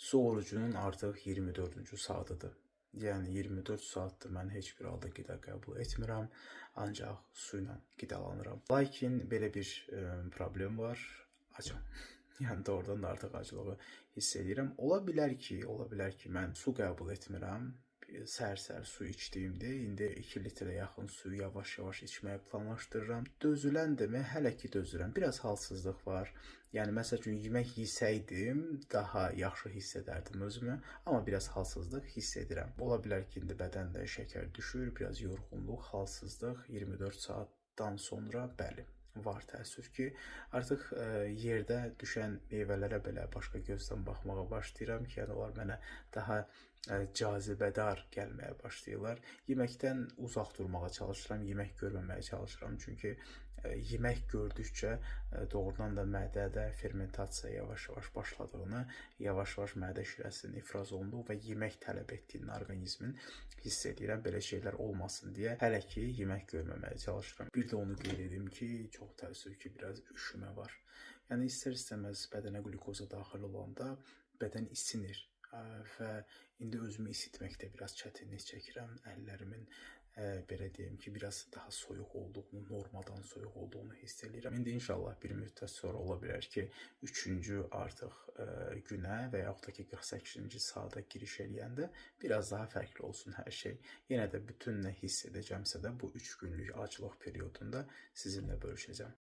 Su orucunun artıq 24-cü saatıdır. Yəni 24 saatdır mən heç bir halda qida qəbul etmirəm, ancaq su ilə qidalanıram. Lakin belə bir problem var, acam. Yəni doğrudan da artıq acılığı hiss edirəm. Ola bilər ki, mən su qəbul etmirəm. Səhər-səhər su içdiyimdə indi 2 litrə yaxın suyu yavaş-yavaş içməyi planlaşdırıram. Dözüləndimi? Hələ ki dözürəm. Biraz halsızlıq var. Yəni məsəl üçün yemək yesəydim, daha yaxşı hiss edərdim özümü, amma biraz halsızlıq hiss edirəm. Ola bilər ki, indi bədəndə şəkər düşür, biraz yorğunluq, halsızlıq 24 saatdan sonra bəli, var təəssüf ki, artıq yerdə düşən meyvələrə belə başqa gözdən baxmağa başlayıram ki, yəni onlar mənə daha cazibədar gəlməyə başlayırlar. Yeməkdən uzaq durmağa çalışıram, yemək görməməyə çalışıram. Çünki yemək gördükcə doğrudan da mədədə fermentasiya yavaş-yavaş başladığını, yavaş-yavaş mədə şirəsinin ifraz olunduğu və yemək tələb etdiyini orqanizmin hiss edirəm. Belə şeylər olmasın deyə hələ ki yemək görməməyə çalışıram. Bir də onu qeyd edim ki, çox təəssüf ki, biraz üşümə var. Yəni istər-istəməz bədənə qlükoza daxil olanda bədən isinir və indi özümü isitməkdə biraz çətinlik çəkirəm. Əllərimin belə deyim ki, biraz daha soyuq olduğunu, normadan soyuq olduğunu hiss edirəm. İndi inşallah bir müddət sonra ola bilər ki, 3-cü artıq günə və yaxud da ki 48-ci saata giriş eləyəndə biraz daha fərqli olsun hər şey. Yenə də bütün nə hiss edəcəmsə də bu 3 günlük aclıq periodunda sizinlə bölüşəcəm.